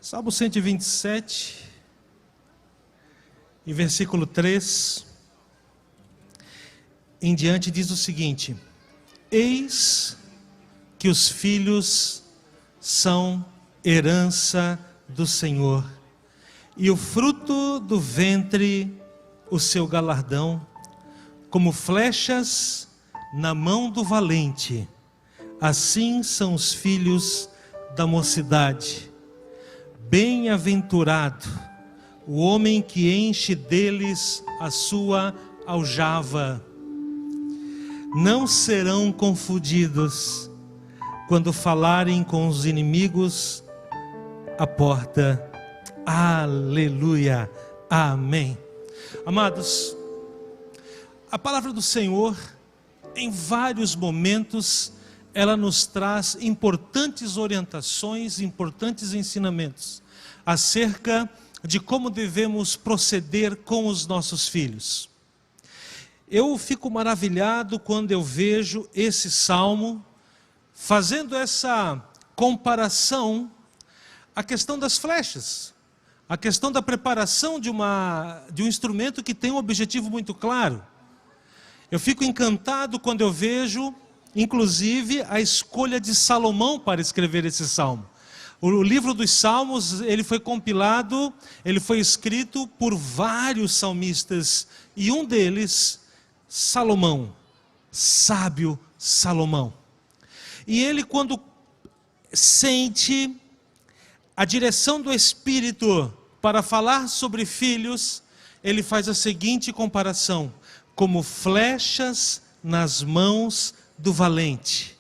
Salmo 127, e versículo 3 em diante diz o seguinte: eis que os filhos são herança do Senhor, e o fruto do ventre o seu galardão, como flechas na mão do valente, assim são os filhos da mocidade. Bem-aventurado o homem que enche deles a sua aljava. Não serão confundidos quando falarem com os inimigos à porta. Aleluia, amém. Amados, a palavra do Senhor, em vários momentos, ela nos traz importantes orientações, importantes ensinamentos acerca de como devemos proceder com os nossos filhos. Eu fico maravilhado quando eu vejo esse salmo fazendo essa comparação à questão das flechas, a questão da preparação de um instrumento que tem um objetivo muito claro. Eu fico encantado quando eu vejo, inclusive, a escolha de Salomão para escrever esse salmo. O livro dos Salmos, ele foi compilado, ele foi escrito por vários salmistas, e um deles, Salomão, sábio Salomão. E ele, quando sente a direção do Espírito para falar sobre filhos, ele faz a seguinte comparação: como flechas nas mãos do valente.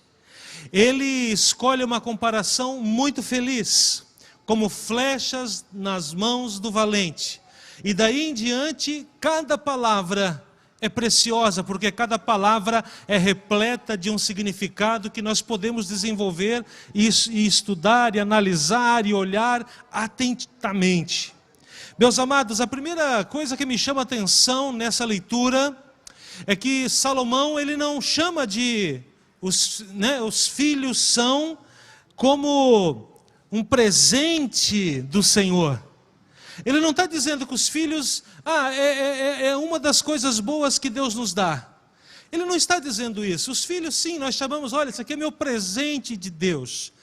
Ele escolhe uma comparação muito feliz, como flechas nas mãos do valente. E daí em diante, cada palavra é preciosa, porque cada palavra é repleta de um significado que nós podemos desenvolver e estudar, e analisar, e olhar atentamente. Meus amados, a primeira coisa que me chama a atenção nessa leitura é que Salomão, ele não chama de os filhos são como um presente do Senhor. Ele não está dizendo que os filhos é uma das coisas boas que Deus nos dá. Ele não está dizendo isso. Os filhos, sim, nós chamamos, olha, isso aqui é meu presente de Deus.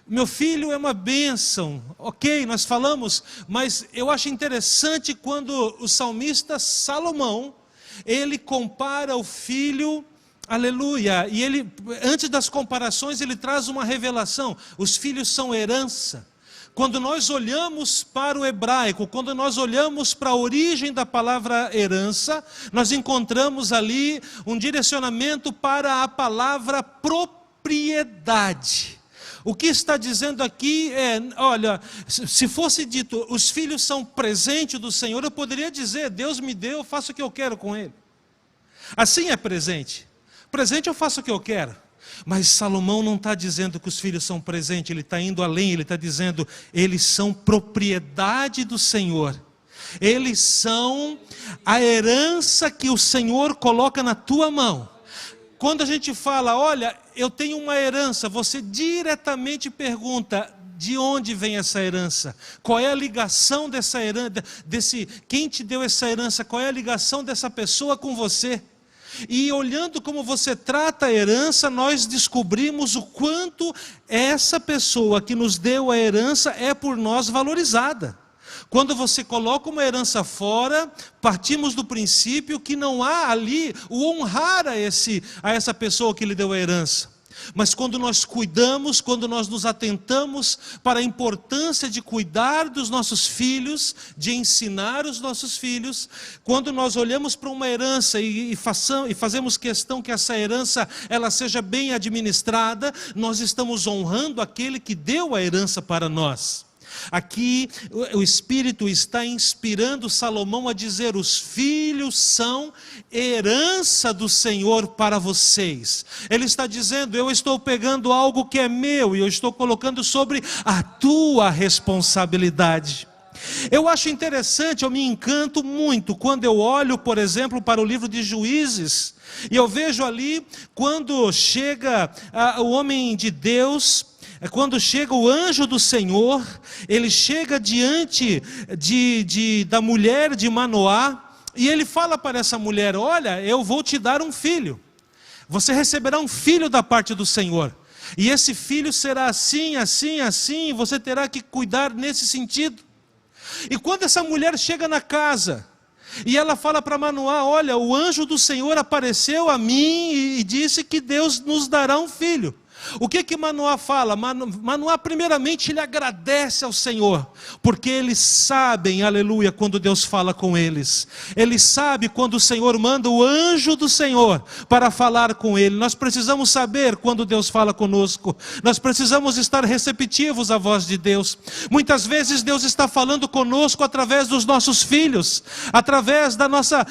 Meu filho é uma bênção, ok, nós falamos, mas eu acho interessante quando o salmista Salomão, ele compara o filho, aleluia, e ele, antes das comparações, ele traz uma revelação: os filhos são herança. Quando nós olhamos para o hebraico, quando nós olhamos para a origem da palavra herança, nós encontramos ali um direcionamento para a palavra propriedade. O que está dizendo aqui é, olha, se fosse dito, os filhos são presente do Senhor, eu poderia dizer, Deus me deu, eu faço o que eu quero com ele. Assim é presente. Presente eu faço o que eu quero. Mas Salomão não está dizendo que os filhos são presente, ele está indo além, ele está dizendo, eles são propriedade do Senhor. Eles são a herança que o Senhor coloca na tua mão. Quando a gente fala, olha, eu tenho uma herança, você diretamente pergunta, de onde vem essa herança? Qual é a ligação dessa herança, quem te deu essa herança? Qual é a ligação dessa pessoa com você? E olhando como você trata a herança, nós descobrimos o quanto essa pessoa que nos deu a herança é por nós valorizada. Quando você coloca uma herança fora, partimos do princípio que não há ali o honrar a essa pessoa que lhe deu a herança. Mas quando nós cuidamos, quando nós nos atentamos para a importância de cuidar dos nossos filhos, de ensinar os nossos filhos, quando nós olhamos para uma herança e fazemos questão que essa herança ela seja bem administrada, nós estamos honrando aquele que deu a herança para nós. Aqui o Espírito está inspirando Salomão a dizer, os filhos são herança do Senhor para vocês. Ele está dizendo, eu estou pegando algo que é meu e eu estou colocando sobre a tua responsabilidade. Eu acho interessante, eu me encanto muito quando eu olho, por exemplo, para o livro de Juízes, e eu vejo ali, quando chega o homem de Deus, é quando chega o anjo do Senhor, ele chega diante da mulher de Manoá, e ele fala para essa mulher: olha, eu vou te dar um filho, você receberá um filho da parte do Senhor, e esse filho será assim, assim, assim, e você terá que cuidar nesse sentido. E quando essa mulher chega na casa, e ela fala para Manoá: olha, o anjo do Senhor apareceu a mim e disse que Deus nos dará um filho. O que Manoá fala? Manoá primeiramente ele agradece ao Senhor, porque eles sabem, aleluia, quando Deus fala com eles. Ele sabe quando o Senhor manda o anjo do Senhor para falar com ele. Nós precisamos saber quando Deus fala conosco. Nós precisamos estar receptivos à voz de Deus. Muitas vezes Deus está falando conosco através dos nossos filhos, através daquela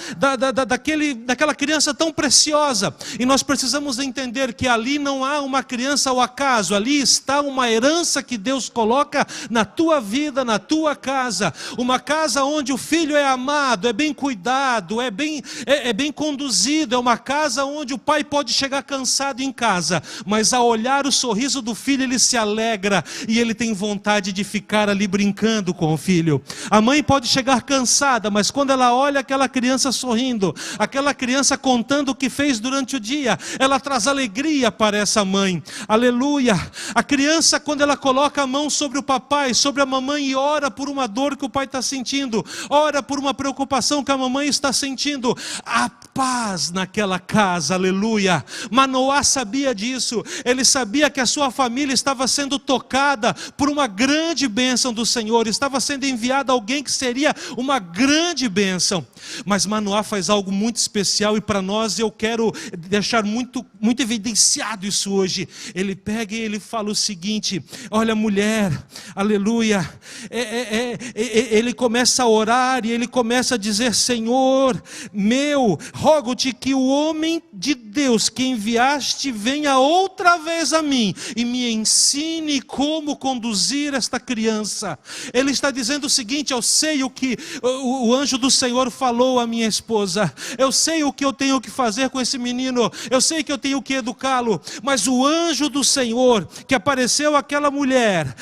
criança tão preciosa. E nós precisamos entender que ali não há uma criança ao acaso, ali está uma herança que Deus coloca na tua vida, na tua casa, uma casa onde o filho é amado, é bem cuidado, é bem conduzido, é uma casa onde o pai pode chegar cansado em casa, mas ao olhar o sorriso do filho ele se alegra e ele tem vontade de ficar ali brincando com o filho. A mãe pode chegar cansada, mas quando ela olha aquela criança sorrindo, aquela criança contando o que fez durante o dia, ela traz alegria para essa mãe. Aleluia. A criança, quando ela coloca a mão sobre o papai, sobre a mamãe, e ora por uma dor que o pai está sentindo, ora por uma preocupação que a mamãe está sentindo, há paz naquela casa. Aleluia. Manoá sabia disso. Ele sabia que a sua família estava sendo tocada por uma grande bênção do Senhor, estava sendo enviado alguém que seria uma grande bênção. Mas Manoá faz algo muito especial, e para nós eu quero deixar muito evidenciado isso hoje. Ele pega e ele fala o seguinte: olha, mulher, aleluia, ele começa a orar e ele começa a dizer: Senhor meu, rogo-te que o homem de Deus que enviaste venha outra vez a mim e me ensine como conduzir esta criança. Ele está dizendo o seguinte: eu sei o que o anjo do Senhor falou à minha esposa, eu sei o que eu tenho que fazer com esse menino, eu sei que eu tenho que educá-lo, mas o anjo do Senhor que apareceu àquela mulher,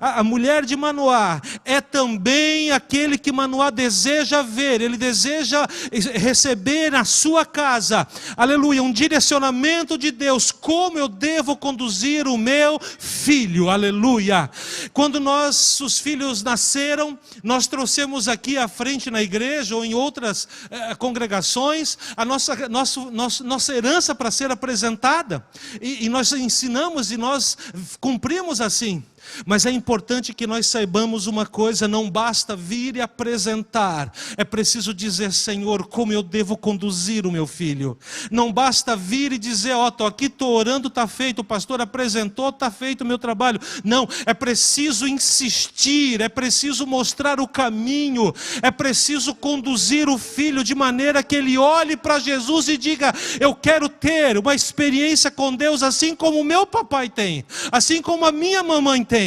a mulher de Manoá, é também aquele que Manoá deseja ver. Ele deseja receber na sua casa, aleluia, um direcionamento de Deus, como eu devo conduzir o meu filho, aleluia. Quando os filhos nasceram, nós trouxemos aqui à frente na igreja ou em outras congregações a nossa herança para ser apresentada, e nós ensinamos e nós cumprimos assim. Mas é importante que nós saibamos uma coisa: não basta vir e apresentar, é preciso dizer: Senhor, como eu devo conduzir o meu filho. Não basta vir e dizer: ó, estou aqui, estou orando, está feito, o pastor apresentou, está feito o meu trabalho. Não, é preciso insistir, é preciso mostrar o caminho, é preciso conduzir o filho de maneira que ele olhe para Jesus e diga: eu quero ter uma experiência com Deus assim como o meu papai tem, assim como a minha mamãe tem.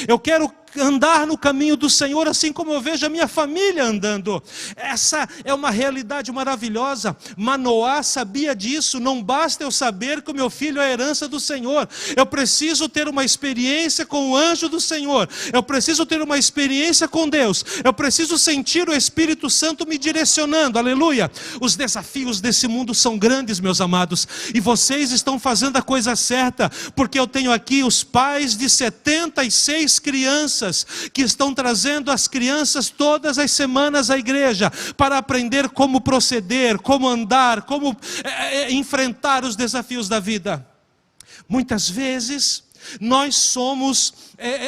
Eu quero andar no caminho do Senhor assim como eu vejo a minha família andando. Essa é uma realidade maravilhosa. Manoá sabia disso. Não basta eu saber que o meu filho é a herança do Senhor, eu preciso ter uma experiência com o anjo do Senhor, eu preciso ter uma experiência com Deus, eu preciso sentir o Espírito Santo me direcionando, aleluia. Os desafios desse mundo são grandes, meus amados, e vocês estão fazendo a coisa certa, porque eu tenho aqui os pais de 76 crianças que estão trazendo as crianças todas as semanas à igreja para aprender como proceder, como andar, como enfrentar os desafios da vida. Muitas vezes nós somos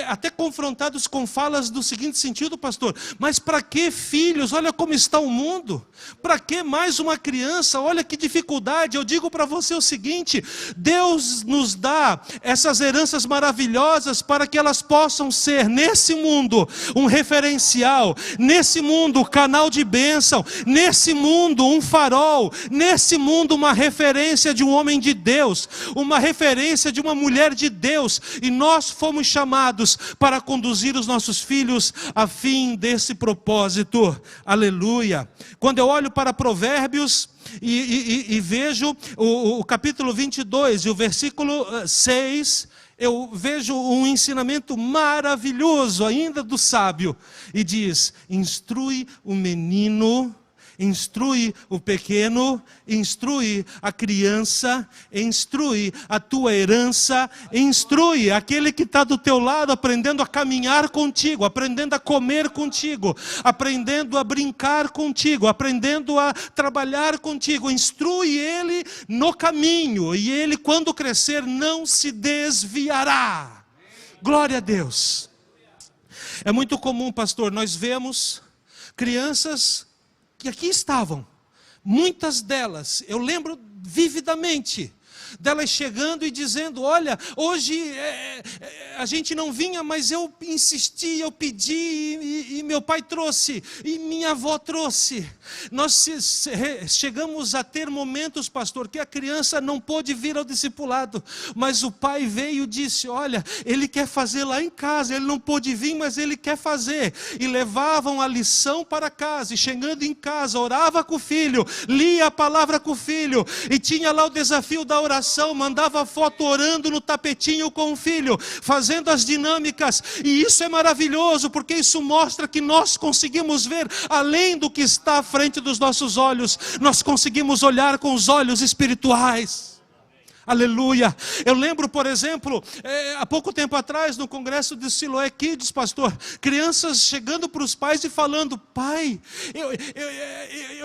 até confrontados com falas do seguinte sentido: pastor, mas para que filhos? Olha como está o mundo. Para que mais uma criança? Olha que dificuldade. Eu digo para você o seguinte: Deus nos dá essas heranças maravilhosas para que elas possam ser nesse mundo um referencial, nesse mundo canal de bênção, nesse mundo um farol, nesse mundo uma referência de um homem de Deus, uma referência de uma mulher de Deus. E nós fomos chamados para conduzir os nossos filhos a fim desse propósito, aleluia. Quando eu olho para Provérbios e vejo o capítulo 22 e o versículo 6, eu vejo um ensinamento maravilhoso ainda do sábio. E diz: instrui o menino, instrui o pequeno, instrui a criança, instrui a tua herança, instrui aquele que está do teu lado, aprendendo a caminhar contigo, aprendendo a comer contigo, aprendendo a brincar contigo, aprendendo a trabalhar contigo. Instrui ele no caminho, e ele, quando crescer, não se desviará. Glória a Deus. É muito comum, pastor, nós vemos crianças que aqui estavam, muitas delas, eu lembro vividamente, delas chegando e dizendo: olha, hoje a gente não vinha, mas eu insisti, eu pedi, e meu pai trouxe, e minha avó trouxe. Nós chegamos a ter momentos, pastor, que a criança não pôde vir ao discipulado, mas o pai veio e disse: olha, ele quer fazer lá em casa, ele não pôde vir, mas ele quer fazer. E levavam a lição para casa, e chegando em casa, orava com o filho, lia a palavra com o filho, e tinha lá o desafio da oração, mandava foto orando no tapetinho com o filho, fazendo as dinâmicas. E isso é maravilhoso, porque isso mostra que nós conseguimos ver além do que está à frente dos nossos olhos, nós conseguimos olhar com os olhos espirituais. Aleluia. Eu lembro, por exemplo, há pouco tempo atrás, no congresso de Siloé Kids, pastor, crianças chegando para os pais e falando: pai,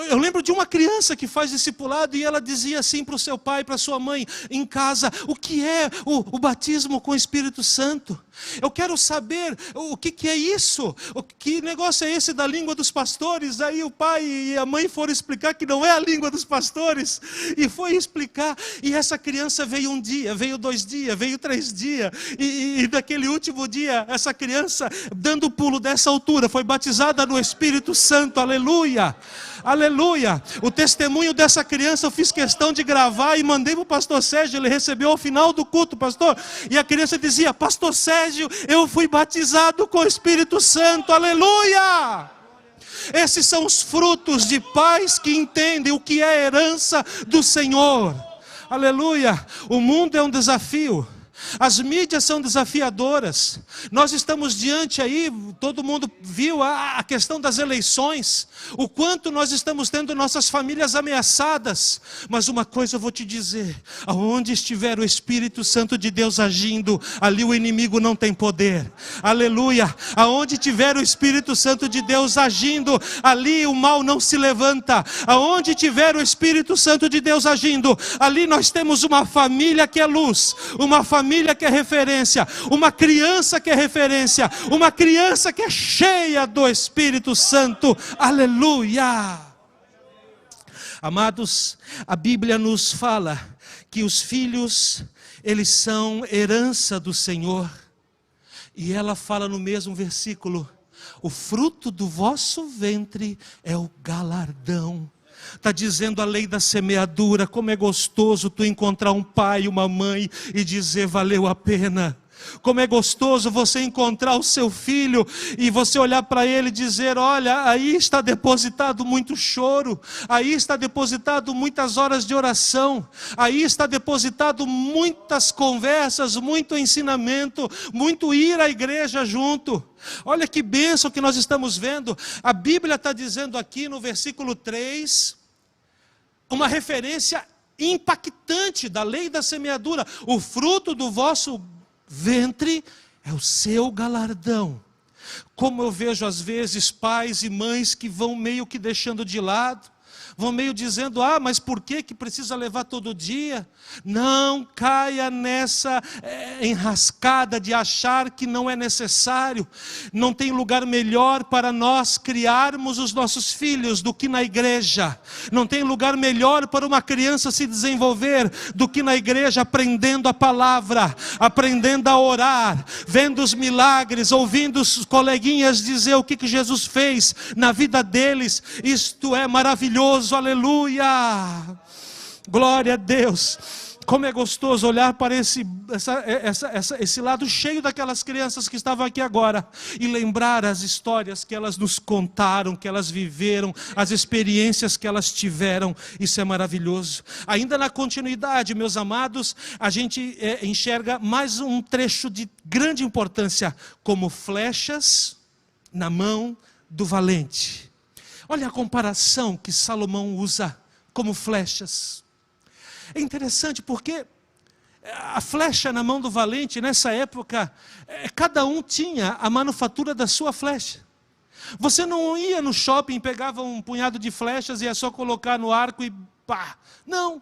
eu lembro de uma criança que faz discipulado, e ela dizia assim para o seu pai, para a sua mãe, em casa: o que é o batismo com o Espírito Santo? Eu quero saber o que é isso, que negócio é esse da língua dos pastores? Aí o pai e a mãe foram explicar que não é a língua dos pastores, e foi explicar, e essa criança veio um dia, veio 2 dias, veio 3 dias, e naquele último dia, essa criança, dando o pulo dessa altura, foi batizada no Espírito Santo. Aleluia, aleluia. O testemunho dessa criança eu fiz questão de gravar e mandei para o pastor Sérgio. Ele recebeu ao final do culto, pastor, e a criança dizia: pastor Sérgio, eu fui batizado com o Espírito Santo. Aleluia. Esses são os frutos de pais que entendem o que é a herança do Senhor. Aleluia. O mundo é um desafio. As mídias são desafiadoras. Nós estamos diante aí, todo mundo viu a questão das eleições, o quanto nós estamos tendo nossas famílias ameaçadas. Mas uma coisa eu vou te dizer: aonde estiver o Espírito Santo de Deus agindo, ali o inimigo não tem poder. Aleluia. Aonde tiver o Espírito Santo de Deus agindo, ali o mal não se levanta. Aonde tiver o Espírito Santo de Deus agindo, ali nós temos uma família que é luz, uma família que é referência, uma criança que é referência, uma criança que é cheia do Espírito Santo. Aleluia. Amados, a Bíblia nos fala que os filhos, eles são herança do Senhor. E ela fala no mesmo versículo: o fruto do vosso ventre é o galardão. Está dizendo a lei da semeadura. Como é gostoso tu encontrar um pai e uma mãe e dizer: valeu a pena. Como é gostoso você encontrar o seu filho e você olhar para ele e dizer: olha, aí está depositado muito choro, aí está depositado muitas horas de oração, aí está depositado muitas conversas, muito ensinamento, muito ir à igreja junto. Olha que bênção que nós estamos vendo. A Bíblia está dizendo aqui no versículo 3, uma referência impactante da lei da semeadura: o fruto do vosso ventre é o seu galardão. Como eu vejo às vezes pais e mães que vão meio que deixando de lado, vão meio dizendo: ah, mas por que precisa levar todo dia? Não caia nessa enrascada de achar que não é necessário. Não tem lugar melhor para nós criarmos os nossos filhos do que na igreja. Não tem lugar melhor para uma criança se desenvolver do que na igreja, aprendendo a palavra, aprendendo a orar, vendo os milagres, ouvindo os coleguinhas dizer o que Jesus fez na vida deles. Isto é maravilhoso. Aleluia, glória a Deus. Como é gostoso olhar para esse lado cheio daquelas crianças que estavam aqui agora e lembrar as histórias que elas nos contaram, que elas viveram, as experiências que elas tiveram. Isso é maravilhoso. Ainda na continuidade, meus amados, a gente enxerga mais um trecho de grande importância, como flechas na mão do valente. Olha a comparação que Salomão usa como flechas. É interessante porque a flecha na mão do valente, nessa época, cada um tinha a manufatura da sua flecha. Você não ia no shopping, pegava um punhado de flechas e é só colocar no arco e pá. Não.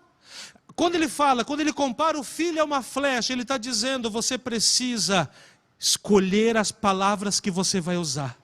Quando ele compara o filho a uma flecha, ele está dizendo, você precisa escolher as palavras que você vai usar.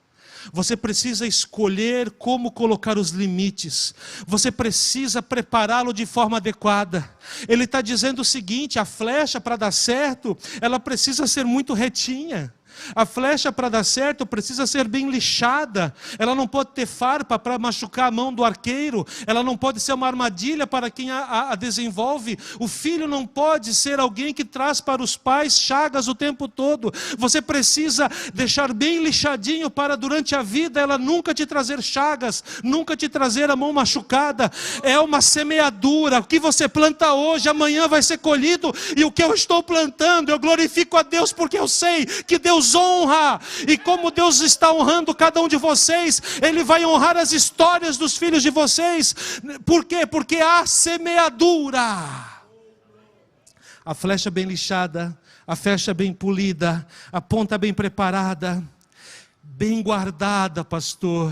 Você precisa escolher como colocar os limites. Você precisa prepará-lo de forma adequada. Ele está dizendo o seguinte, a flecha para dar certo, ela precisa ser muito retinha. A flecha para dar certo precisa ser bem lixada. Ela não pode ter farpa para machucar a mão do arqueiro. Ela não pode ser uma armadilha para quem a desenvolve. O filho não pode ser alguém que traz para os pais chagas o tempo todo. Você precisa deixar bem lixadinho para durante a vida ela nunca te trazer chagas, nunca te trazer a mão machucada. É uma semeadura. O que você planta hoje, amanhã vai ser colhido. E o que eu estou plantando, eu glorifico a Deus porque eu sei que Deus honra, e como Deus está honrando cada um de vocês, Ele vai honrar as histórias dos filhos de vocês. Por quê? Porque há semeadura. A flecha bem lixada, a flecha bem polida, a ponta bem preparada, bem guardada, pastor.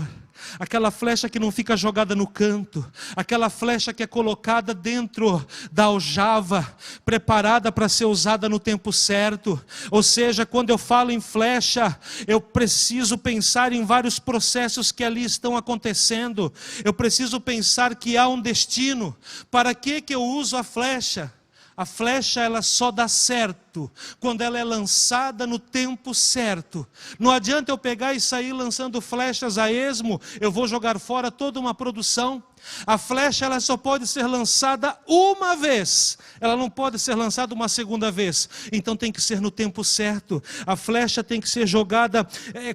Aquela flecha que não fica jogada no canto, aquela flecha que é colocada dentro da aljava, preparada para ser usada no tempo certo. Ou seja, quando eu falo em flecha, eu preciso pensar em vários processos que ali estão acontecendo. Eu preciso pensar que há um destino. Para que eu uso a flecha? A flecha ela só dá certo quando ela é lançada no tempo certo. Não adianta eu pegar e sair lançando flechas a esmo, eu vou jogar fora toda uma produção. A flecha ela só pode ser lançada uma vez, ela não pode ser lançada uma segunda vez. Então tem que ser no tempo certo. A flecha tem que ser jogada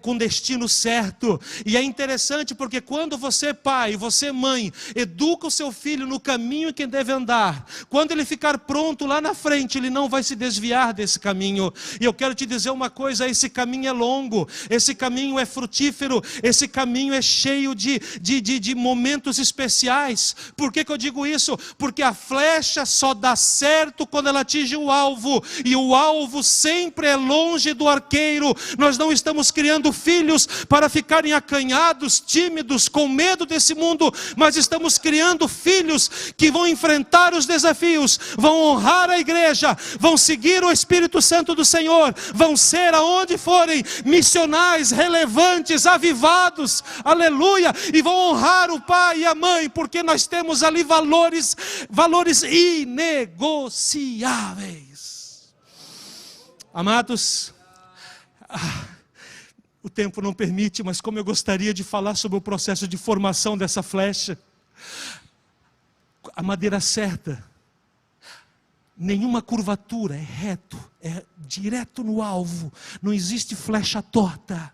com destino certo. E é interessante porque quando você pai, você mãe, educa o seu filho no caminho que deve andar, quando ele ficar pronto lá na frente, ele não vai se desviar desse caminho. E eu quero te dizer uma coisa, esse caminho é longo, esse caminho é frutífero, esse caminho é cheio de momentos especiais. Por que eu digo isso? Porque a flecha só dá certo quando ela atinge o alvo, e o alvo sempre é longe do arqueiro. Nós não estamos criando filhos para ficarem acanhados, tímidos, com medo desse mundo, mas estamos criando filhos que vão enfrentar os desafios, vão honrar a igreja, vão seguir o Espírito Santo do Senhor, vão ser aonde forem missionais, relevantes, avivados, aleluia, e vão honrar o pai e a mãe, porque nós temos ali valores inegociáveis. Amados, o tempo não permite, mas como eu gostaria de falar sobre o processo de formação dessa flecha. A madeira certa, nenhuma curvatura, é reto, é direto no alvo, não existe flecha torta.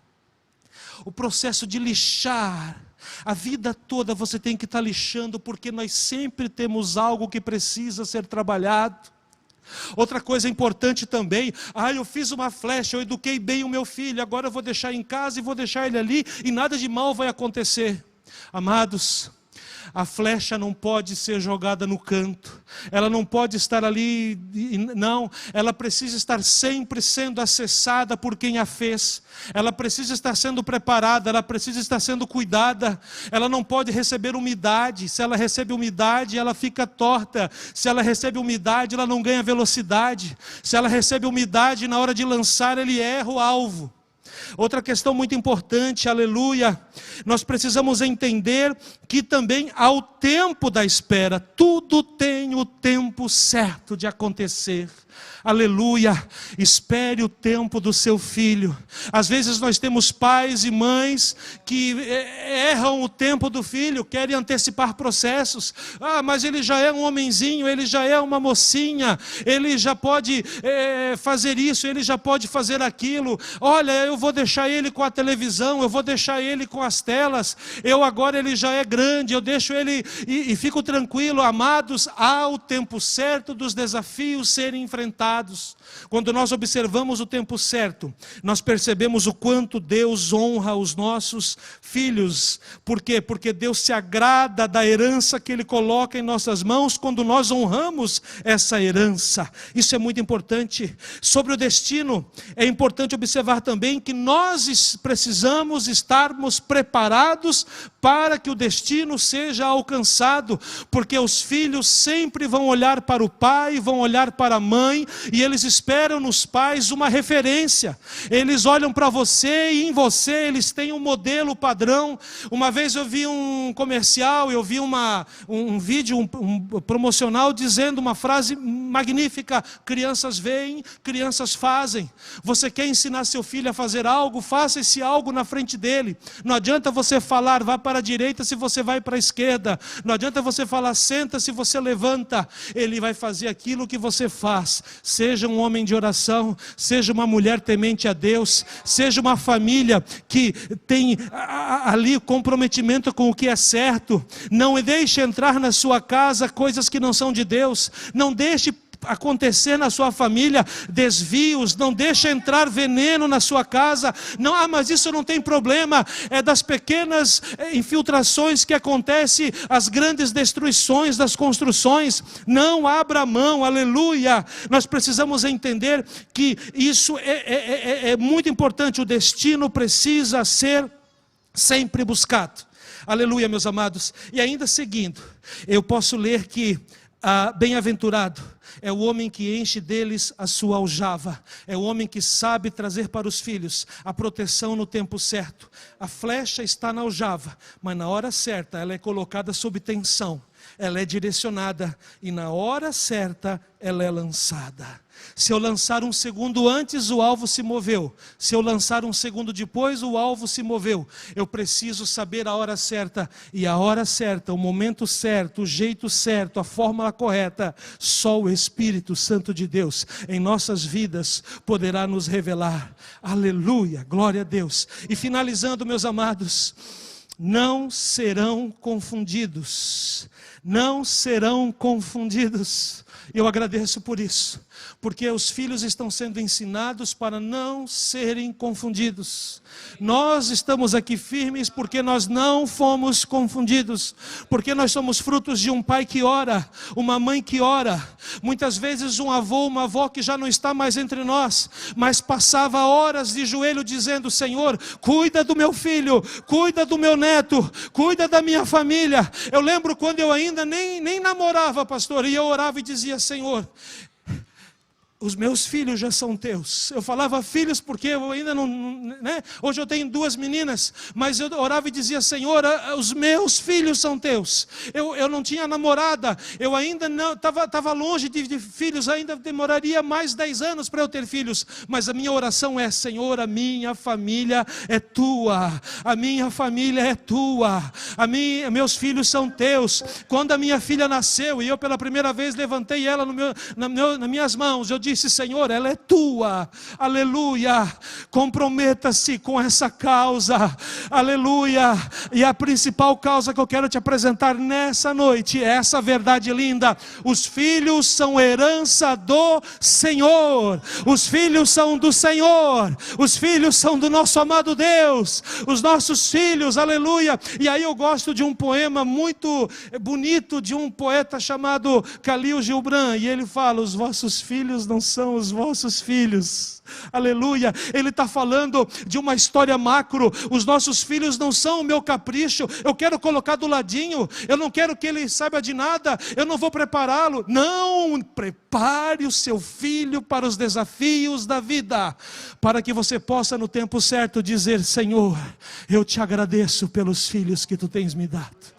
O processo de lixar, a vida toda você tem que estar lixando, porque nós sempre temos algo que precisa ser trabalhado. Outra coisa importante também, eu fiz uma flecha, eu eduquei bem o meu filho, agora eu vou deixar em casa e vou deixar ele ali, e nada de mal vai acontecer. Amados, a flecha não pode ser jogada no canto, ela não pode estar ali, não, ela precisa estar sempre sendo acessada por quem a fez, ela precisa estar sendo preparada, ela precisa estar sendo cuidada, ela não pode receber umidade. Se ela recebe umidade, ela fica torta. Se ela recebe umidade, ela não ganha velocidade. Se ela recebe umidade, na hora de lançar, ele erra o alvo. Outra questão muito importante, aleluia, nós precisamos entender que também há o tempo da espera, tudo tem o tempo certo de acontecer. Aleluia, espere o tempo do seu filho. Às vezes nós temos pais e mães que erram o tempo do filho, querem antecipar processos. Mas ele já é um homenzinho, ele já é uma mocinha, ele já pode fazer isso, ele já pode fazer aquilo. Olha, eu vou deixar ele com a televisão, eu vou deixar ele com as telas, agora ele já é grande, eu deixo ele e fico tranquilo. Amados, há o tempo certo dos desafios serem enfrentados. Quando nós observamos o tempo certo, nós percebemos o quanto Deus honra os nossos filhos. Por quê? Porque Deus se agrada da herança que Ele coloca em nossas mãos quando nós honramos essa herança. Isso é muito importante. Sobre o destino, é importante observar também que nós precisamos estarmos preparados para que o destino seja alcançado, porque os filhos sempre vão olhar para o pai, vão olhar para a mãe, e eles esperam nos pais uma referência. Eles olham para você e em você eles têm um modelo padrão. Uma vez eu vi um comercial, eu vi um vídeo um promocional dizendo uma frase magnífica: crianças veem, crianças fazem. Você quer ensinar seu filho a fazer algo? Faça esse algo na frente dele. Não adianta você falar, vá para a direita se você vai para a esquerda. Não adianta você falar, senta se você levanta. Ele vai fazer aquilo que você faz. Seja um homem de oração, seja uma mulher temente a Deus, seja uma família que tem ali comprometimento com o que é certo. Não deixe entrar na sua casa coisas que não são de Deus. Não deixe acontecer na sua família desvios, não deixa entrar veneno na sua casa. Não, mas isso não tem problema, é das pequenas infiltrações que acontecem as grandes destruições das construções. Não abra mão, aleluia. Nós precisamos entender que isso é muito importante. O destino precisa ser sempre buscado, aleluia, meus amados. E ainda seguindo, eu posso ler que bem-aventurado é o homem que enche deles a sua aljava. É o homem que sabe trazer para os filhos a proteção no tempo certo. A flecha está na aljava, mas na hora certa ela é colocada sob tensão. Ela é direcionada e na hora certa ela é lançada. Se eu lançar um segundo antes, o alvo se moveu. Se eu lançar um segundo depois, o alvo se moveu. Eu preciso saber a hora certa. E a hora certa, o momento certo, o jeito certo, a fórmula correta, só o Espírito Santo de Deus em nossas vidas poderá nos revelar. Aleluia, glória a Deus. E finalizando, meus amados, não serão confundidos. Não serão confundidos. Eu agradeço por isso, porque os filhos estão sendo ensinados para não serem confundidos. Nós estamos aqui firmes porque nós não fomos confundidos, porque nós somos frutos de um pai que ora, uma mãe que ora, muitas vezes um avô, uma avó que já não está mais entre nós, mas passava horas de joelho dizendo: Senhor, cuida do meu filho, cuida do meu neto, cuida da minha família. Eu lembro quando eu ainda nem namorava, pastor, e eu orava e dizia: Senhor, os meus filhos já são teus. Eu falava filhos porque eu ainda não, né? Hoje eu tenho 2 meninas, mas eu orava e dizia: Senhor, os meus filhos são teus. Eu não tinha namorada, eu ainda não estava longe de filhos, ainda demoraria mais 10 anos para eu ter filhos. Mas a minha oração é: Senhor, a minha família é tua, a minha família é tua, meus filhos são teus. Quando a minha filha nasceu e eu pela primeira vez levantei ela nas minhas mãos, eu disse: Senhor, ela é tua, aleluia. Comprometa-se com essa causa, aleluia. E a principal causa que eu quero te apresentar nessa noite é essa verdade linda: os filhos são herança do Senhor, os filhos são do Senhor, os filhos são do nosso amado Deus, os nossos filhos, aleluia. E aí eu gosto de um poema muito bonito de um poeta chamado Khalil Gibran, e ele fala: os vossos filhos não não são os vossos filhos. Aleluia. Ele está falando de uma história macro. Os nossos filhos não são o meu capricho. Eu quero colocar do ladinho. Eu não quero que ele saiba de nada. Eu não vou prepará-lo. Não, prepare o seu filho para os desafios da vida, para que você possa no tempo certo dizer: Senhor, eu te agradeço pelos filhos que tu tens me dado.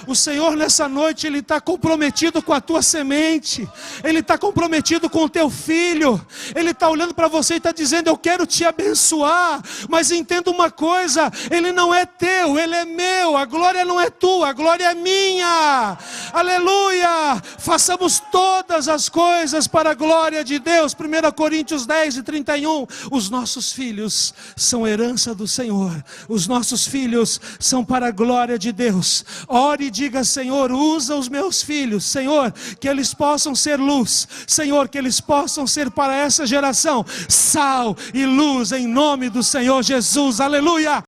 O Senhor nessa noite, Ele está comprometido com a tua semente, Ele está comprometido com o teu filho, Ele está olhando para você e está dizendo: eu quero te abençoar, mas entenda uma coisa, ele não é teu, ele é meu, a glória não é tua, a glória é minha. Aleluia! Façamos todas as coisas para a glória de Deus. 1 Coríntios 10:31, os nossos filhos são herança do Senhor, os nossos filhos são para a glória de Deus. Ore e diga: Senhor, usa os meus filhos, Senhor, que eles possam ser luz, Senhor, que eles possam ser para essa geração sal e luz, em nome do Senhor Jesus, aleluia.